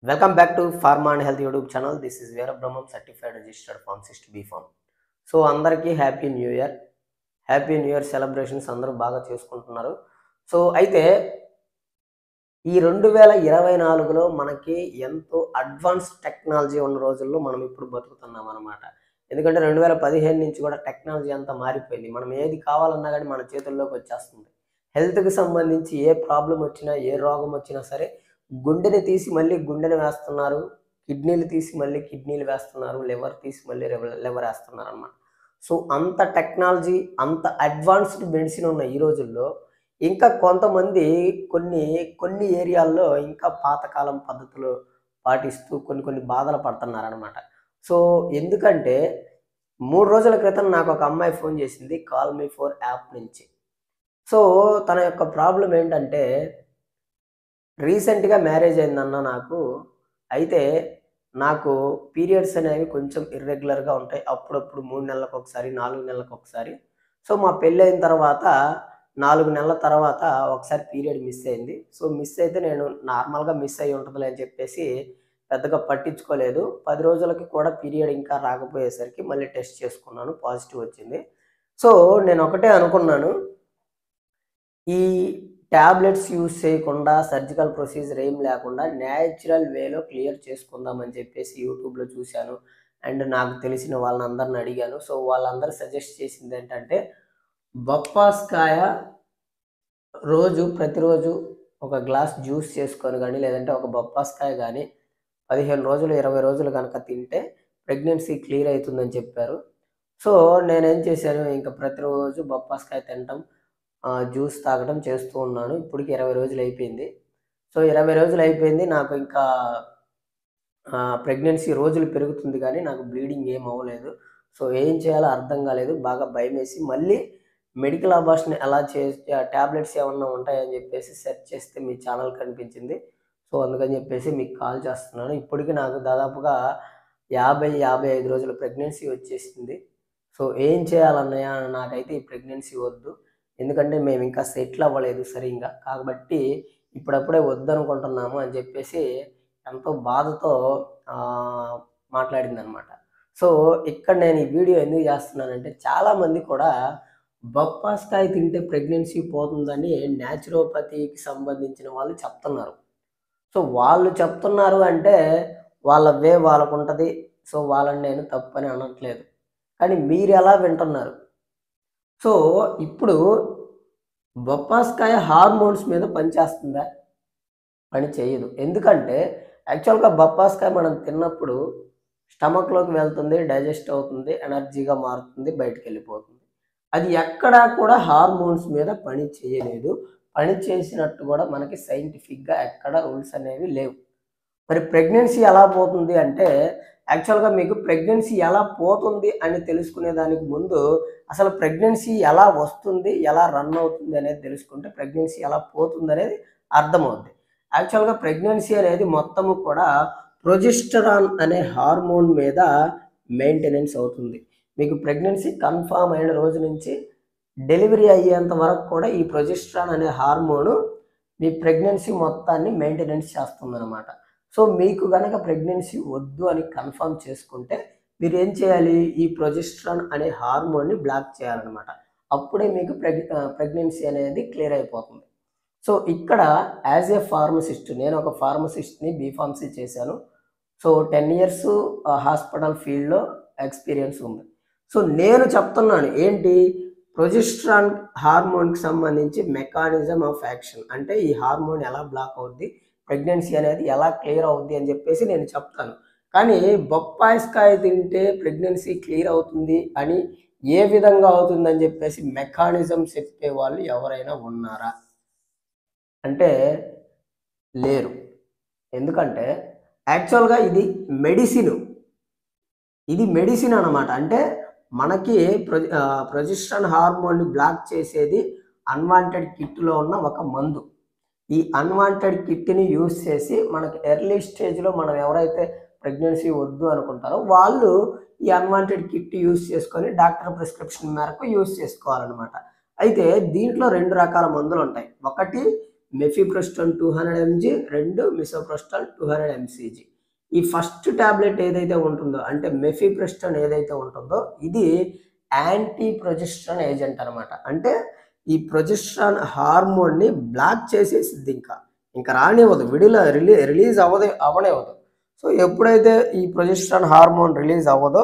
Welcome back to Pharma and Health YouTube channel. This is Vera Brahmam, certified registered pharmacist B Farm. So అందరికీ happy new year. Happy new year celebrations అందరూ బాగా చేసుకుంటున్నారు. So అయితే ఈ 2024లో మనకి ఎంతో advance technology ఉన్న రోజుల్లో మనం ఇప్పుడు బతుకుతున్నాం అన్నమాట. ఎందుకంటే 2015 నుంచి కూడా టెక్నాలజీ అంతా మారిపోయింది. మనం ఏది కావాలన్నా కానీ మన చేతుల్లోకి వచ్చేస్తుంది. హెల్త్‌కి సంబంధించి ఏ ప్రాబ్లమ్ వచ్చినా, ఏ రోగం వచ్చినా సరే గుండెని తీసి మళ్ళీ గుండెని వేస్తున్నారు. కిడ్నీలు తీసి మళ్ళీ కిడ్నీలు వేస్తున్నారు. లివర్ తీసి మళ్ళీ లివర్ వేస్తున్నారన్నమాట. సో అంత టెక్నాలజీ, అంత అడ్వాన్స్డ్ మెడిసిన్ ఉన్న ఈ రోజుల్లో ఇంకా కొంతమంది కొన్ని ఏరియాల్లో ఇంకా పాతకాలం పద్ధతులు పాటిస్తూ కొన్ని బాధలు పడుతున్నారనమాట. సో ఎందుకంటే 3 రోజుల క్రితం నాకు ఒక అమ్మాయి ఫోన్ చేసింది కాల్ మీ ఫోర్ యాప్ నుంచి. సో తన యొక్క ప్రాబ్లం ఏంటంటే రీసెంట్‌గా మ్యారేజ్ అయిందన్న నాకు. అయితే నాకు పీరియడ్స్ అనేవి కొంచెం ఇర్రెగ్యులర్‌గా ఉంటాయి. అప్పుడప్పుడు 3 నెలలకొకసారి, 4 నెలలకొకసారి. సో మా పెళ్ళైన తర్వాత 4 నెలల తర్వాత ఒకసారి పీరియడ్ మిస్ అయింది. సో మిస్ అయితే నేను నార్మల్‌గా మిస్ అయ్యి ఉంటదిలే అని చెప్పేసి పెద్దగా పట్టించుకోలేదు. 10 రోజులకి కూడా పీరియడ్ ఇంకా రాకపోయేసరికి మళ్ళీ టెస్ట్ చేసుకున్నాను. పాజిటివ్ వచ్చింది. సో నేను ఒకటే అనుకున్నాను. ఈ టాబ్లెట్స్ యూజ్ చేయకుండా సర్జికల్ ప్రొసీజర్ ఏం లేకుండా న్యాచురల్ వేలో క్లియర్ చేసుకుందామని చెప్పేసి యూట్యూబ్‌లో చూశాను. అండ్ నాకు తెలిసిన వాళ్ళందరిని అడిగాను. సో వాళ్ళందరూ సజెస్ట్ చేసింది ఏంటంటే బొప్పాస్కాయ ప్రతిరోజు ఒక గ్లాస్ జ్యూస్ చేసుకొని గానీ, లేదంటే ఒక బొప్పాస్కాయ గానీ 15 రోజులు, 20 రోజులు గనక తింటే ప్రెగ్నెన్సీ క్లియర్ అయితుందని చెప్పారు. సో నేనేం చేశాను, ఇంక ప్రతిరోజు బొప్పాస్కాయ తినటం, జ్యూస్ తాగడం చేస్తూ ఉన్నాను. ఇప్పటికి 20 రోజులయిపోయింది. సో 20 రోజులయిపోయింది. నాకు ఇంకా ప్రెగ్నెన్సీ రోజులు పెరుగుతుంది కానీ నాకు బ్లీడింగ్ ఏం అవ్వలేదు. సో ఏం చేయాలో అర్థం కాలేదు. బాగా భయమేసి మళ్ళీ మెడికల్ అబార్షన్ ఎలా టాబ్లెట్స్ ఏమన్నా ఉంటాయని చెప్పేసి సెర్చ్ చేస్తే మీ ఛానల్ కనిపించింది. సో అందుకని చెప్పేసి మీకు కాల్ చేస్తున్నాను. ఇప్పటికి నాకు దాదాపుగా 55 రోజుల ప్రెగ్నెన్సీ వచ్చేసింది. సో ఏం చేయాలన్నయ్య? నాకైతే ఈ ప్రెగ్నెన్సీ వద్దు. ఎందుకంటే మేమింకా సెటిల్ అవ్వలేదు సరింగా. కాబట్టి ఇప్పుడప్పుడే వద్దనుకుంటున్నాము అని చెప్పేసి ఎంతో బాధతో మాట్లాడిందనమాట. సో ఇక్కడ నేను ఈ వీడియో ఎందుకు చేస్తున్నానంటే చాలామంది కూడా బొప్పాస్కాయ తింటే ప్రెగ్నెన్సీ పోతుందని న్యాచురోపతికి సంబంధించిన వాళ్ళు చెప్తున్నారు. సో వాళ్ళు చెప్తున్నారు అంటే వాళ్ళ వే వాళ్ళకుంటది. సో వాళ్ళని నేను తప్పని అనట్లేదు. కానీ మీరెలా వింటున్నారు? సో ఇప్పుడు బొప్పాస్కాయ హార్మోన్స్ మీద పనిచేస్తుందా? పని చేయదు. ఎందుకంటే యాక్చువల్‌గా బొప్పాస్కాయ మనం తిన్నప్పుడు స్టమక్‌లోకి వెళ్తుంది, డైజెస్ట్ అవుతుంది, ఎనర్జీగా మారుతుంది, బయటికెళ్ళిపోతుంది. అది ఎక్కడా కూడా హార్మోన్స్ మీద పని చేయలేదు. పని చేసినట్టు కూడా మనకి సైంటిఫిక్‌గా ఎక్కడ రూల్స్ అనేవి లేవు. మరి ప్రెగ్నెన్సీ ఎలా పోతుంది అంటే యాక్చువల్‌గా మీకు ప్రెగ్నెన్సీ ఎలా పోతుంది అని తెలుసుకునే దానికి ముందు అసలు ప్రెగ్నెన్సీ ఎలా వస్తుంది, ఎలా రన్ అవుతుంది అనేది తెలుసుకుంటే ప్రెగ్నెన్సీ ఎలా పోతుందనేది అర్థమవుద్ది. యాక్చువల్‌గా ప్రెగ్నెన్సీ అనేది మొత్తము కూడా ప్రొజెస్టెరాన్ అనే హార్మోన్ మీద మెయింటెనెన్స్ అవుతుంది. మీకు ప్రెగ్నెన్సీ కన్ఫర్మ్ అయిన రోజు నుంచి డెలివరీ అయ్యేంత వరకు కూడా ఈ ప్రొజెస్టెరాన్ అనే హార్మోను మీ ప్రెగ్నెన్సీ మొత్తాన్ని మెయింటెనెన్స్ చేస్తుందనమాట. సో మీకు గనక ప్రెగ్నెన్సీ వద్దు అని కన్ఫర్మ్ చేసుకుంటే మీరేం చేయాలి? ఈ ప్రొజెస్టెరాన్ అనే హార్మోన్‌ని బ్లాక్ చేయాలనమాట. అప్పుడే మీకు ప్రెగ్నెన్సీ అనేది క్లియర్ అయిపోతుంది. సో ఇక్కడ యాజ్ ఏ ఫార్మసిస్ట్ నేను ఒక ఫార్మసిస్ట్‌ని బీఫార్మసీ చేశాను. సో 10 ఇయర్స్ హాస్పిటల్ ఫీల్డ్‌లో ఎక్స్‌పీరియన్స్ ఉంది. సో నేను చెప్తున్నాను ఏంటి? ప్రొజెస్టెరాన్ హార్మోన్‌కి సంబంధించి మెకానిజం ఆఫ్ యాక్షన్ అంటే ఈ హార్మోన్ ఎలా బ్లాక్ అవుద్ది? ప్రెగ్నెన్సీ అనేది ఎలా క్లియర్ అవుద్ది అని చెప్పేసి నేను చెప్తాను. కానీ బొప్పాస్కాయ తింటే ప్రెగ్నెన్సీ క్లియర్ అవుతుంది అని ఏ విధంగా అవుతుందని చెప్పేసి మెకానిజం చెప్పేవాళ్ళు ఎవరైనా ఉన్నారా? అంటే లేరు. ఎందుకంటే యాక్చువల్‌గా ఇది మెడిసిను. ఇది మెడిసిన్ అనమాట. అంటే మనకి ప్రొజెస్టెరాన్ హార్మోన్‌ని బ్లాక్ చేసేది అన్‌వాంటెడ్ కిట్‌లో ఉన్న ఒక మందు. ఈ అన్‌వాంటెడ్ కిట్‌ని యూజ్ చేసి మనకి ఎర్లీ స్టేజ్‌లో మనం ఎవరైతే ప్రెగ్నెన్సీ వద్దు అనుకుంటారో వాళ్ళు ఈ అన్‌వాంటెడ్ కిట్ యూజ్ చేసుకొని డాక్టర్ ప్రిస్క్రిప్షన్ మేరకు యూజ్ చేసుకోవాలనమాట. అయితే దీంట్లో 2 రకాల మందులుంటాయి. ఒకటి మెఫిప్రోస్టోన్ 200 ఎంజీ, 2 మిసోప్రోస్టోల్ 200 ఎంసీజీ. ఈ ఫస్ట్ టాబ్లెట్ ఏదైతే ఉంటుందో అంటే మెఫిప్రోస్టోన్ ఏదైతే ఉంటుందో ఇది యాంటీ ప్రొజెస్ట్రాన్ ఏజెంట్ అనమాట. అంటే ఈ ప్రొజెస్ట్రాన్ హార్మోన్ని బ్లాక్ చేసేసిద్ది, ఇంకా రానివ్వదు, రిలీజ్ అవనివ్వదు. సో ఎప్పుడైతే ఈ ప్రొజెస్ట్రాన్ హార్మోన్ రిలీజ్ అవ్వదో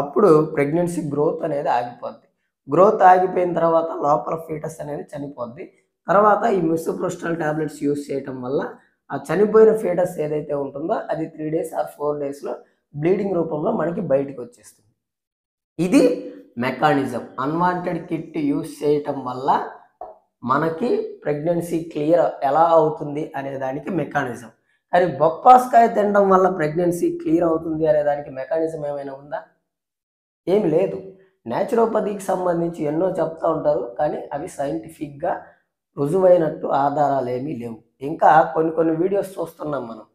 అప్పుడు ప్రెగ్నెన్సీ గ్రోత్ అనేది ఆగిపోద్ది. గ్రోత్ ఆగిపోయిన తర్వాత లోపల ఫీటస్ అనేది చనిపోద్ది. తర్వాత ఈ మిసోప్రోస్టోల్ టాబ్లెట్స్ యూస్ చేయటం వల్ల ఆ చనిపోయిన ఫీటస్ ఏదైతే ఉంటుందో అది 3 days ఆర్ 4 daysలో బ్లీడింగ్ రూపంలో మనకి బయటికి వచ్చేస్తుంది. ఇది మెకానిజం. అన్వాంటెడ్ కిట్ యూస్ చేయటం వల్ల మనకి ప్రెగ్నెన్సీ క్లియర్ ఎలా అవుతుంది అనే దానికి మెకానిజం. కానీ బొప్పాస్కాయ తినడం వల్ల ప్రెగ్నెన్సీ క్లియర్ అవుతుంది అనే దానికి మెకానిజం ఏమైనా ఉందా? ఏమి లేదు. న్యాచురోపతికి సంబంధించి ఎన్నో చెప్తూ ఉంటారు, కానీ అవి సైంటిఫిక్గా రుజువైనట్టు ఆధారాలు ఏమీ లేవు. ఇంకా కొన్ని వీడియోస్ చూస్తున్నాం మనం.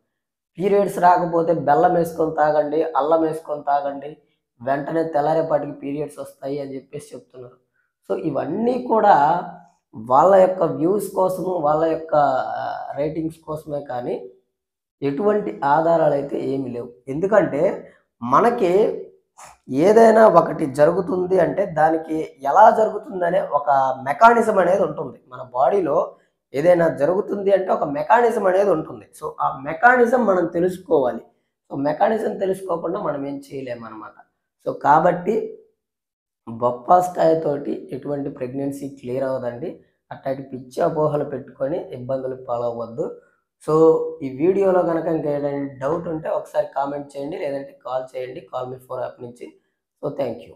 పీరియడ్స్ రాకపోతే బెల్లం వేసుకొని తాగండి, అల్లం వేసుకొని తాగండి, వెంటనే తెల్లారేపాటికి పీరియడ్స్ వస్తాయి అని చెప్పేసి చెప్తున్నారు. సో ఇవన్నీ కూడా వాళ్ళ యొక్క వ్యూస్ కోసము, వాళ్ళ యొక్క రేటింగ్స్ కోసమే, కానీ ఎటువంటి ఆధారాలు అయితే ఏమీ లేవు. ఎందుకంటే మనకి ఏదైనా ఒకటి జరుగుతుంది అంటే దానికి ఎలా జరుగుతుందనే ఒక మెకానిజం అనేది ఉంటుంది. మన బాడీలో ఏదైనా జరుగుతుంది అంటే ఒక మెకానిజం అనేది ఉంటుంది. సో ఆ మెకానిజం మనం తెలుసుకోవాలి. సో మెకానిజం తెలుసుకోకుండా మనం ఏం చేయలేమన్నమాట. సో కాబట్టి బొప్పాస్కాయతోటి ఎటువంటి ప్రెగ్నెన్సీ క్లియర్ అవ్వదండి. అట్లాంటి పిచ్చి అపోహలు పెట్టుకొని ఇబ్బందులు పాలవ్వద్దు. సో ఈ వీడియోలో కనుక ఇంకా ఏదైనా డౌట్ ఉంటే ఒకసారి కామెంట్ చేయండి, లేదంటే కాల్ చేయండి, కాల్ మీ 4 యాప్ నుంచి. So thank you.